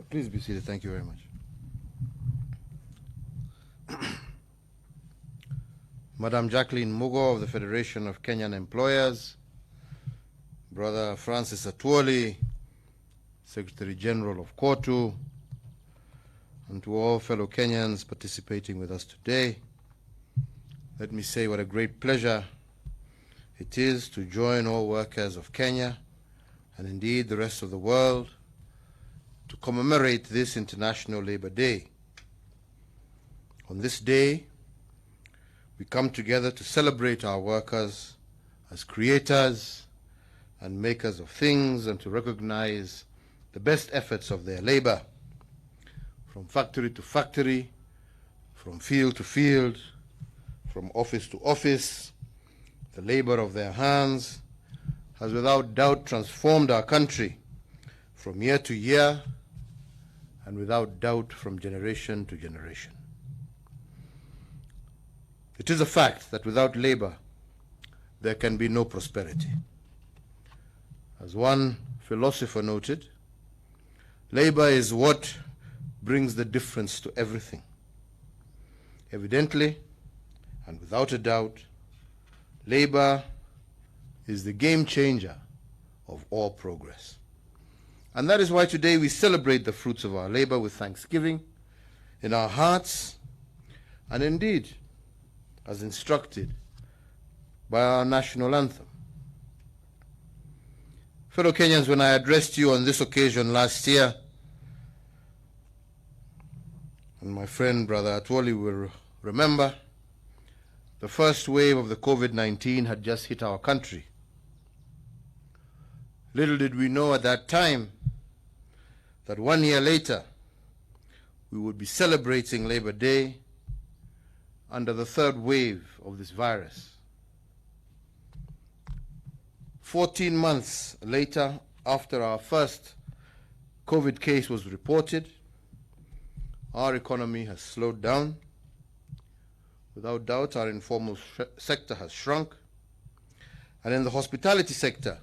Please be seated. Thank you very much. Madam Jacqueline Mugo of the Federation of Kenyan Employers, Brother Francis Atwoli, Secretary General of KOTU, and to all fellow Kenyans participating with us today, let me say what a great pleasure it is to join all workers of Kenya and indeed the rest of the world to commemorate this International Labour Day. On this day, we come together to celebrate our workers as creators and makers of things and to recognize the best efforts of their labor, from factory to factory, from field to field, from office to office. The labor of their hands has without doubt transformed our country from year to year and without doubt from generation to generation. It is a fact that without labor, there can be no prosperity. As one philosopher noted, labor is what brings the difference to everything. Evidently, and without a doubt, labor is the game changer of all progress. And that is why today we celebrate the fruits of our labor with thanksgiving in our hearts, and indeed, as instructed by our national anthem. Fellow Kenyans, when I addressed you on this occasion last year, and my friend Brother Atwoli will remember, the first wave of the COVID-19 had just hit our country. Little did we know at that time that 1 year later we would be celebrating Labor Day under the third wave of this virus. 14 months later, after our first COVID case was reported, our economy has slowed down. Without doubt, our informal sector has shrunk. And in the hospitality sector,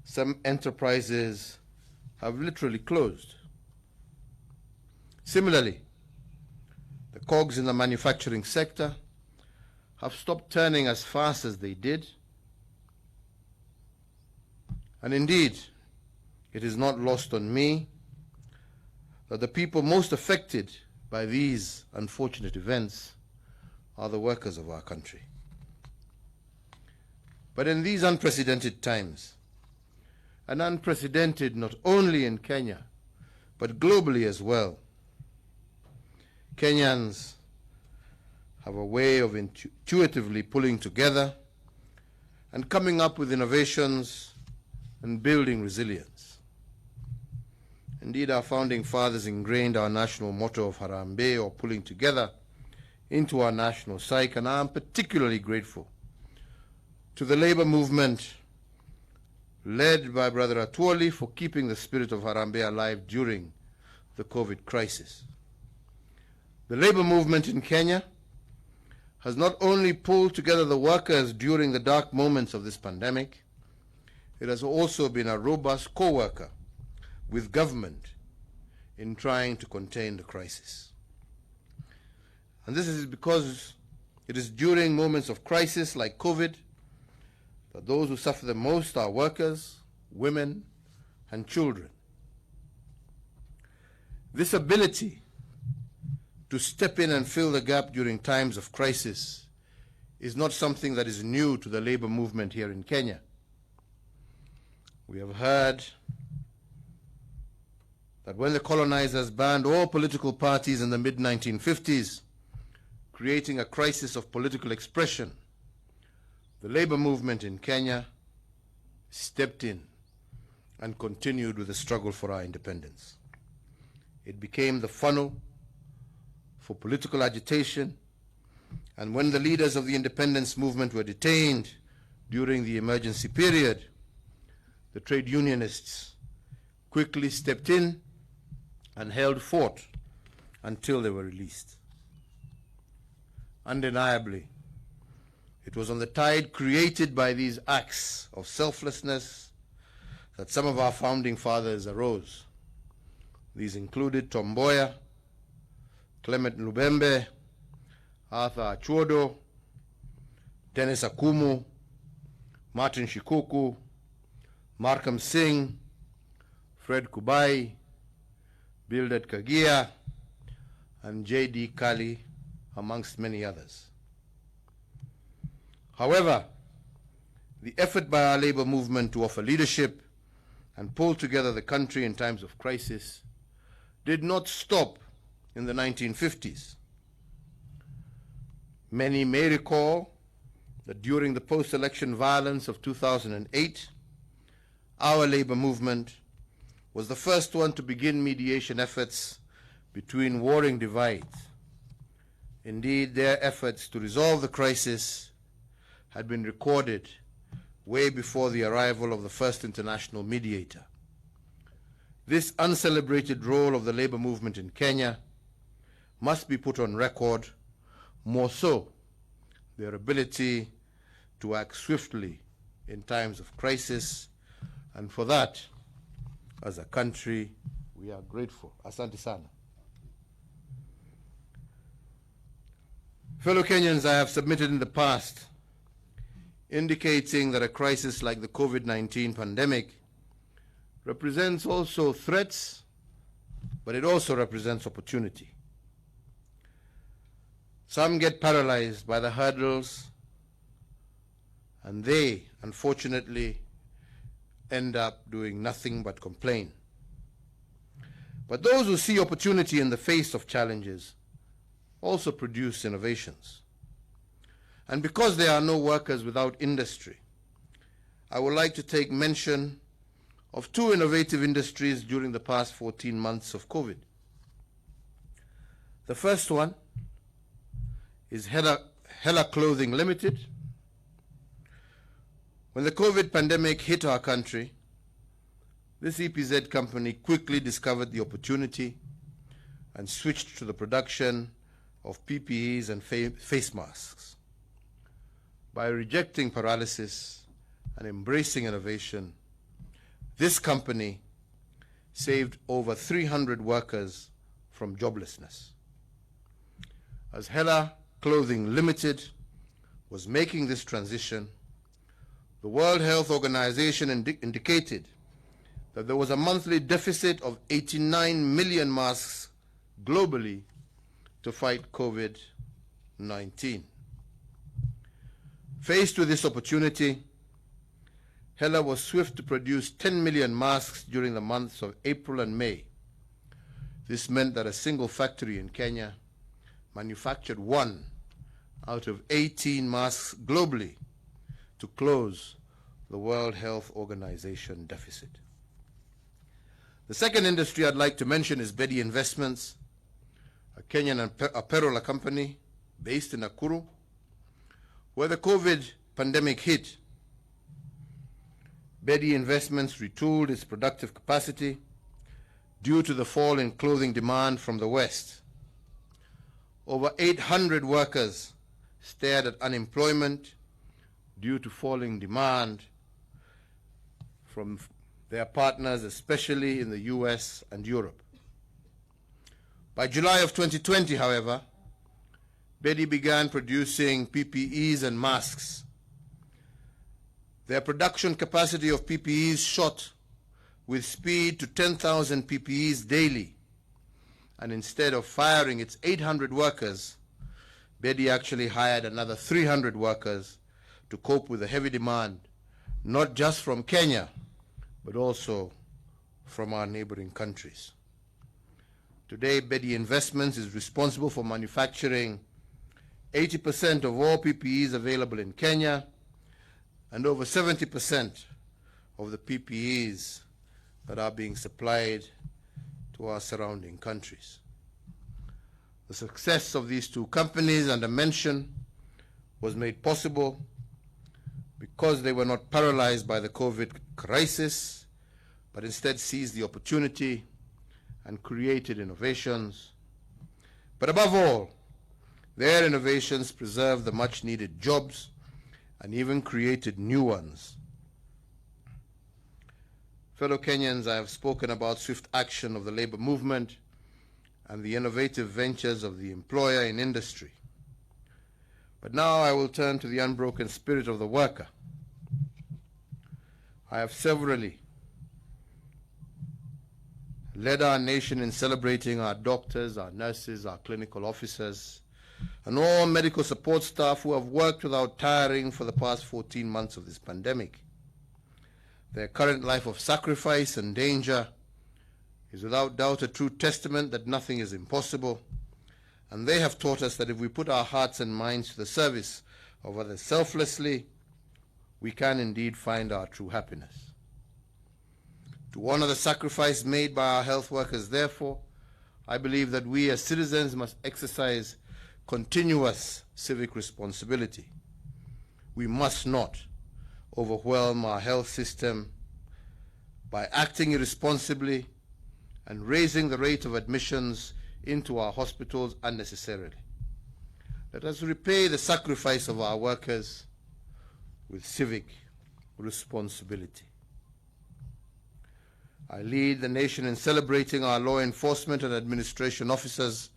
some enterprises have literally closed. Similarly, the cogs in the manufacturing sector have stopped turning as fast as they did. And indeed, it is not lost on me that the people most affected by these unfortunate events are the workers of our country. But in these unprecedented times, and unprecedented not only in Kenya, but globally as well, Kenyans have a way of intuitively pulling together and coming up with innovations and building resilience. Indeed, our founding fathers ingrained our national motto of Harambee, or pulling together, into our national psyche, and I am particularly grateful to the labor movement led by Brother Atwoli for keeping the spirit of Harambee alive during the COVID crisis. The labor movement in Kenya has not only pulled together the workers during the dark moments of this pandemic, it has also been a robust co-worker with government in trying to contain the crisis. And this is because it is during moments of crisis like COVID that those who suffer the most are workers, women, and children. This ability to step in and fill the gap during times of crisis is not something that is new to the labor movement here in Kenya. We have heard that when the colonizers banned all political parties in the mid-1950s, creating a crisis of political expression, the labor movement in Kenya stepped in and continued with the struggle for our independence. It became the funnel for political agitation, and when the leaders of the independence movement were detained during the emergency period, the trade unionists quickly stepped in and held fort until they were released. Undeniably, it was on the tide created by these acts of selflessness that some of our founding fathers arose. These included Tom Mboya, Clement Lubembe, Arthur Achuodo, Dennis Akumu, Martin Shikuku, Markham Singh, Fred Kubai, Bildad Kagia, and J.D. Kali, amongst many others. However, the effort by our labor movement to offer leadership and pull together the country in times of crisis did not stop in the 1950s. Many may recall that during the post-election violence of 2008, our labor movement was the first one to begin mediation efforts between warring divides. Indeed, their efforts to resolve the crisis had been recorded way before the arrival of the first international mediator. This uncelebrated role of the labor movement in Kenya must be put on record, more so their ability to act swiftly in times of crisis, and for that, as a country, we are grateful. Asante sana. Fellow Kenyans, I have submitted in the past indicating that a crisis like the COVID-19 pandemic represents also threats, but it also represents opportunity. Some get paralyzed by the hurdles, and they, unfortunately, end up doing nothing but complain. But those who see opportunity in the face of challenges also produce innovations. And because there are no workers without industry, I would like to take mention of two innovative industries during the past 14 months of COVID. The first one is Hela Clothing Limited. When the COVID pandemic hit our country, this EPZ company quickly discovered the opportunity and switched to the production of PPEs and face masks. By rejecting paralysis and embracing innovation, this company saved over 300 workers from joblessness. As Hela Clothing Limited was making this transition, the World Health Organization indicated that there was a monthly deficit of 89 million masks globally to fight COVID-19. Faced with this opportunity, Hela was swift to produce 10 million masks during the months of April and May. This meant that a single factory in Kenya manufactured 1 out of 18 masks globally to close the World Health Organization deficit. The second industry I'd like to mention is Bedi Investments, a Kenyan apparel company based in Nakuru, where the COVID pandemic hit. Bedi Investments retooled its productive capacity due to the fall in clothing demand from the West. Over 800 workers stared at unemployment due to falling demand from their partners, especially in the US and Europe. By July of 2020, however, Bedi began producing PPEs and masks. Their production capacity of PPEs shot with speed to 10,000 PPEs daily. And instead of firing its 800 workers, Bedi actually hired another 300 workers to cope with the heavy demand, not just from Kenya, but also from our neighboring countries. Today, Bedi Investments is responsible for manufacturing 80% of all PPEs available in Kenya and over 70% of the PPEs that are being supplied to our surrounding countries. The success of these two companies under mention was made possible because they were not paralyzed by the COVID crisis, but instead seized the opportunity and created innovations. But above all, their innovations preserved the much-needed jobs and even created new ones. Fellow Kenyans, I have spoken about swift action of the labor movement and the innovative ventures of the employer in industry. But now I will turn to the unbroken spirit of the worker. I have severally led our nation in celebrating our doctors, our nurses, our clinical officers, and all medical support staff who have worked without tiring for the past 14 months of this pandemic. Their current life of sacrifice and danger is without doubt a true testament that nothing is impossible, and they have taught us that if we put our hearts and minds to the service of others selflessly, we can indeed find our true happiness. To honor the sacrifice made by our health workers, therefore, I believe that we as citizens must exercise continuous civic responsibility. We must not overwhelm our health system by acting irresponsibly and raising the rate of admissions into our hospitals unnecessarily. Let us repay the sacrifice of our workers with civic responsibility. I lead the nation in celebrating our law enforcement and administration officers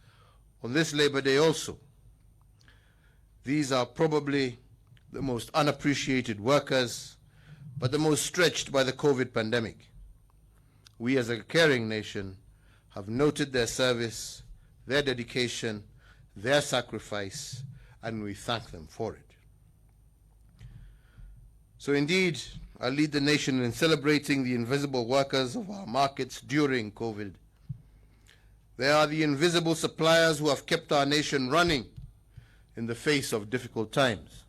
on this Labor Day also. These are probably the most unappreciated workers, but the most stretched by the COVID pandemic. We as a caring nation have noted their service, their dedication, their sacrifice, and we thank them for it. So indeed, I lead the nation in celebrating the invisible workers of our markets during COVID. They are the invisible suppliers who have kept our nation running in the face of difficult times.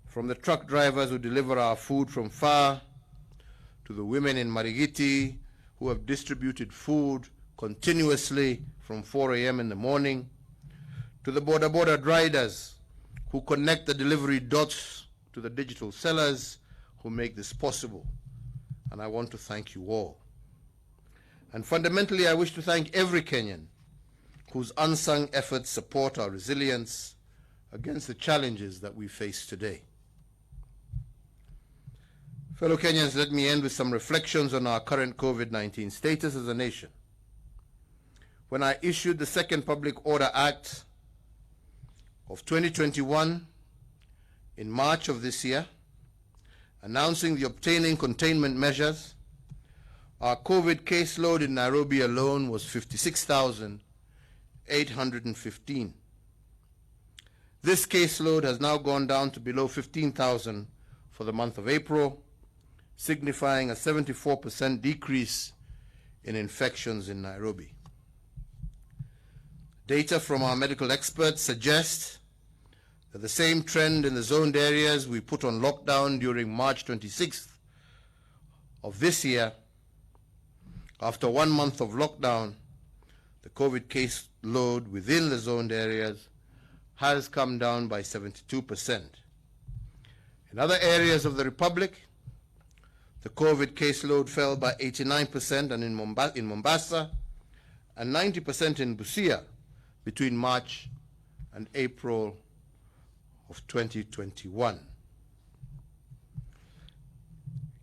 From the truck drivers who deliver our food from far, to the women in Marigiti who have distributed food continuously from 4 a.m. in the morning, to the border riders who connect the delivery dots to the digital sellers who make this possible. And I want to thank you all. And fundamentally, I wish to thank every Kenyan whose unsung efforts support our resilience against the challenges that we face today. Fellow Kenyans, let me end with some reflections on our current COVID-19 status as a nation. When I issued the Second Public Order Act of 2021 in March of this year, announcing the obtaining containment measures, our COVID caseload in Nairobi alone was 56,815. This caseload has now gone down to below 15,000 for the month of April, signifying a 74% decrease in infections in Nairobi. Data from our medical experts suggest that the same trend in the zoned areas we put on lockdown during March 26th of this year. After 1 month of lockdown, the COVID case load within the zoned areas has come down by 72%. In other areas of the Republic, the COVID caseload fell by 89% and in Mombasa and 90% in Busia between March and April of 2021.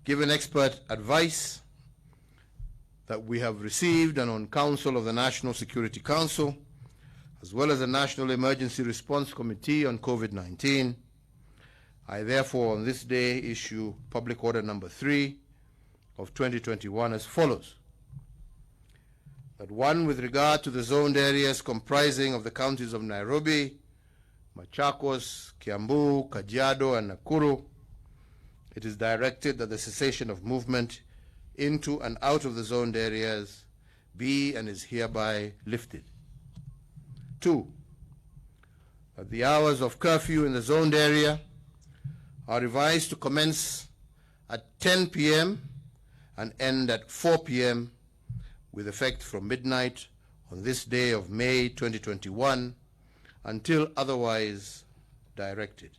Given expert advice that we have received and on counsel of the National Security Council, as well as the National Emergency Response Committee on COVID-19, I therefore on this day issue Public Order Number 3 of 2021 as follows. That one, with regard to the zoned areas comprising of the counties of Nairobi, Machakos, Kiambu, Kajiado, and Nakuru, it is directed that the cessation of movement into and out of the zoned areas be and is hereby lifted. 2, that the hours of curfew in the zoned area are revised to commence at 10 p.m. and end at 4 p.m. with effect from midnight on this day of May 2021 until otherwise directed.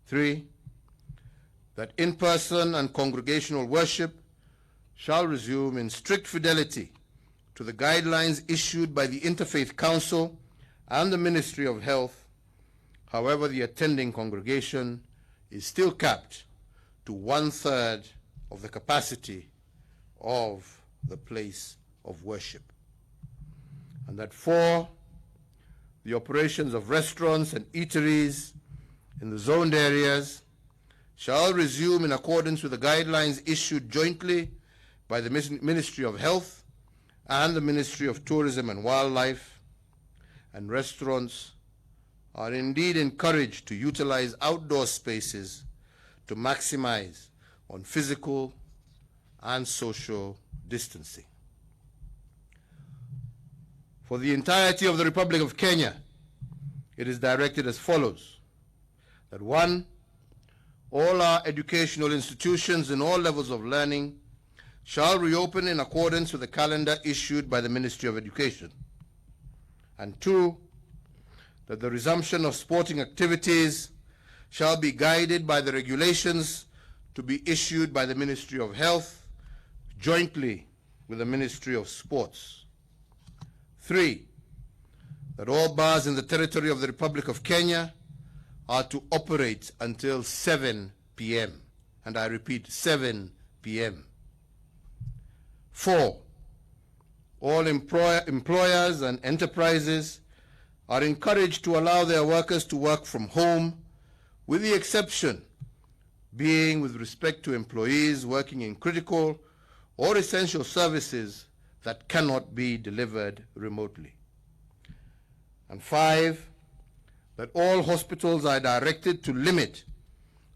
3, that in-person and congregational worship shall resume in strict fidelity to the guidelines issued by the Interfaith Council and the Ministry of Health. However, the attending congregation is still capped to 1/3 of the capacity of the place of worship. And that 4, the operations of restaurants and eateries in the zoned areas shall resume in accordance with the guidelines issued jointly by the Ministry of Health and the Ministry of Tourism and Wildlife, and restaurants are indeed encouraged to utilize outdoor spaces to maximize on physical and social distancing. For the entirety of the Republic of Kenya, it is directed as follows: that 1, all our educational institutions in all levels of learning shall reopen in accordance with the calendar issued by the Ministry of Education. And 2, that the resumption of sporting activities shall be guided by the regulations to be issued by the Ministry of Health jointly with the Ministry of Sports. 3, that all bars in the territory of the Republic of Kenya are to operate until 7 p.m. And I repeat, 7 p.m. 4, all employers and enterprises are encouraged to allow their workers to work from home, with the exception being with respect to employees working in critical or essential services that cannot be delivered remotely. And 5, that all hospitals are directed to limit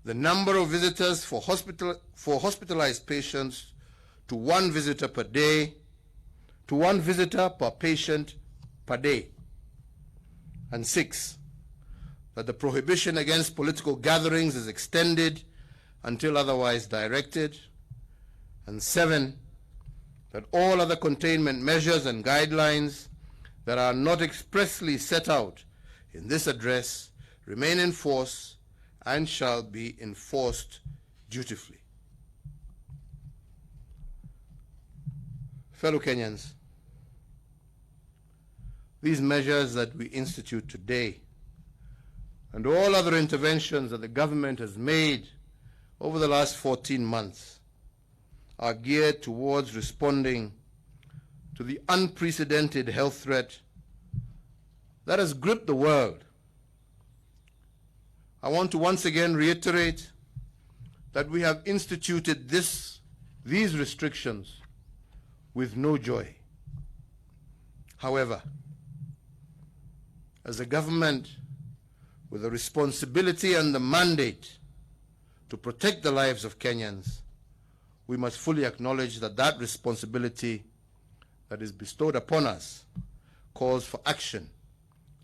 the number of visitors for hospitalized patients to 1 visitor per day, to 1 visitor per patient per day. And 6, that the prohibition against political gatherings is extended until otherwise directed. And 7, that all other containment measures and guidelines that are not expressly set out in this address remain in force and shall be enforced dutifully. Fellow Kenyans, these measures that we institute today and all other interventions that the government has made over the last 14 months are geared towards responding to the unprecedented health threat that has gripped the world. I want to once again reiterate that we have instituted these restrictions with no joy. However, as a government with the responsibility and the mandate to protect the lives of Kenyans, we must fully acknowledge that that responsibility that is bestowed upon us calls for action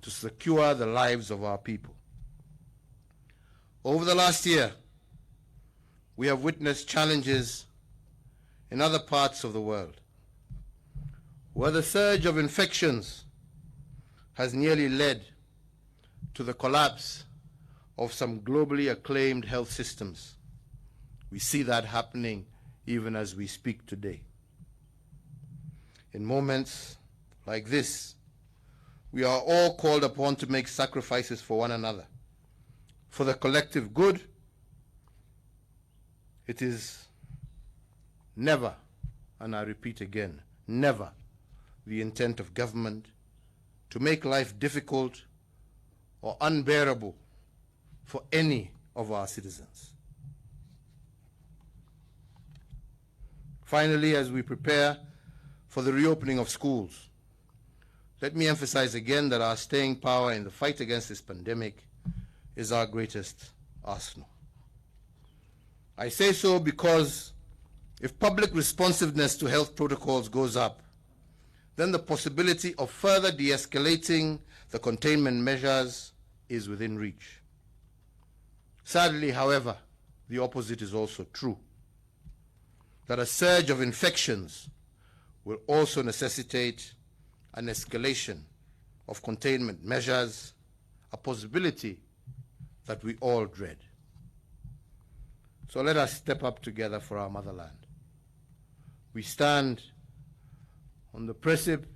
to secure the lives of our people. Over the last year, we have witnessed challenges in other parts of the world, where the surge of infections has nearly led to the collapse of some globally acclaimed health systems. We see that happening even as we speak today. In moments like this, we are all called upon to make sacrifices for one another, for the collective good. It is never, and I repeat again, never the intent of government to make life difficult or unbearable for any of our citizens. Finally, as we prepare for the reopening of schools, let me emphasize again that our staying power in the fight against this pandemic is our greatest arsenal. I say so because if public responsiveness to health protocols goes up, then the possibility of further de-escalating the containment measures is within reach. Sadly, however, the opposite is also true, that a surge of infections will also necessitate an escalation of containment measures, a possibility that we all dread. So let us step up together for our motherland. We stand on the precipice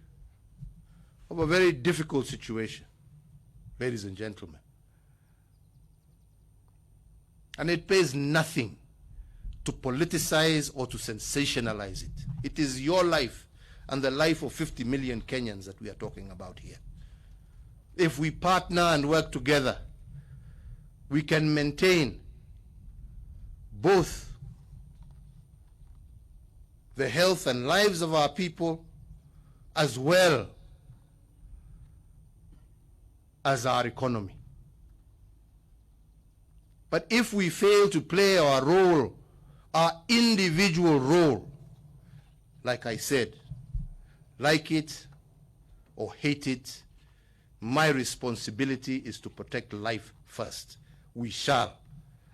of a very difficult situation, ladies and gentlemen. And it pays nothing to politicize or to sensationalize it. It is your life and the life of 50 million Kenyans that we are talking about here. If we partner and work together, we can maintain both the health and lives of our people as well as our economy. But if we fail to play our role, our individual role, like I said, like it or hate it, my responsibility is to protect life first. We shall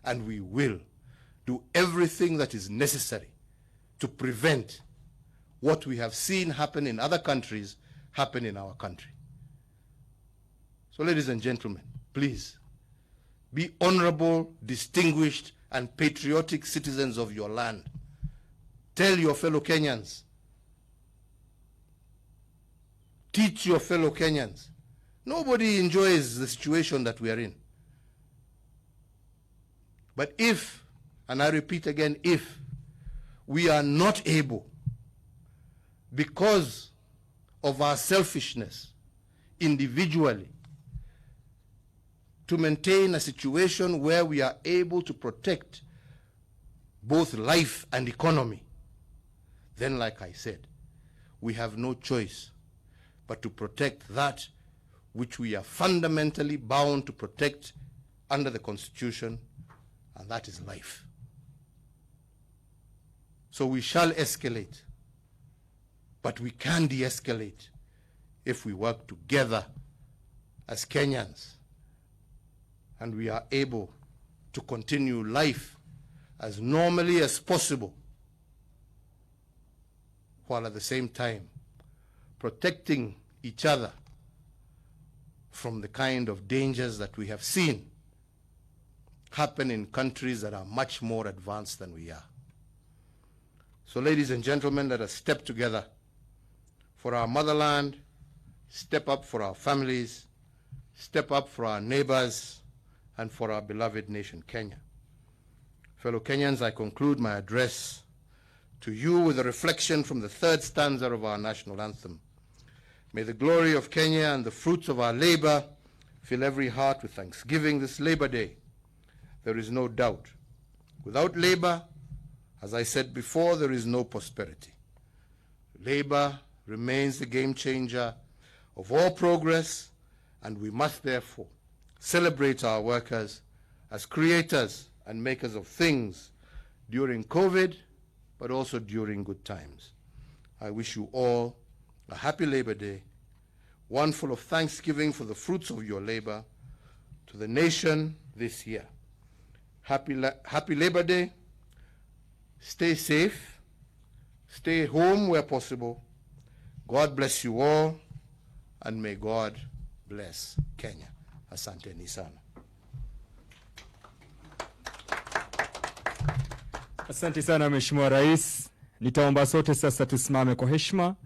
and we will do everything that is necessary to prevent what we have seen happen in other countries happen in our country. So ladies and gentlemen, please be honorable, distinguished, and patriotic citizens of your land. Tell your fellow Kenyans, teach your fellow Kenyans. Nobody enjoys the situation that we are in. But if, and I repeat again, if we are not able, because of our selfishness individually, to maintain a situation where we are able to protect both life and economy, then, like I said, we have no choice but to protect that which we are fundamentally bound to protect under the Constitution, and that is life. So we shall escalate, but we can de-escalate if we work together as Kenyans and we are able to continue life as normally as possible, while at the same time protecting each other from the kind of dangers that we have seen happen in countries that are much more advanced than we are. So ladies and gentlemen, let us step together for our motherland, step up for our families, step up for our neighbors, and for our beloved nation, Kenya. Fellow Kenyans, I conclude my address to you with a reflection from the third stanza of our national anthem. May the glory of Kenya and the fruits of our labor fill every heart with thanksgiving this Labor Day. There is no doubt. Without labor, as I said before, there is no prosperity. Labor remains the game changer of all progress, and we must therefore celebrate our workers as creators and makers of things during COVID, but also during good times. I wish you all a happy Labor Day, one full of thanksgiving for the fruits of your labor to the nation this year. Happy Labor Day. Stay safe. Stay home where possible. God bless you all, and may God bless Kenya. Asanteni sana. Asante sana Mheshimiwa Rais. Nitaomba sote sasa tusimame kwa heshima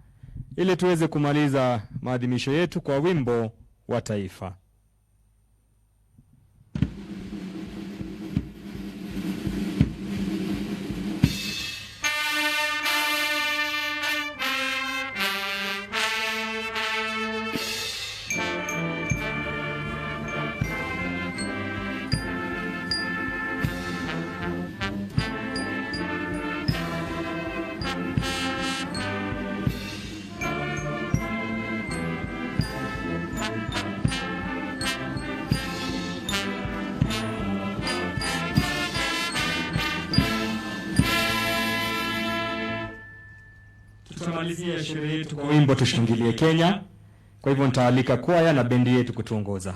ili tuweze kumaliza maadhimisho yetu kwa wimbo wa taifa. Tutamalizia sherehe yetu kwa wimbo Tushangilie Kenya. Kwa hivyo nitaalika kwaya na bendi yetu kutuongoza.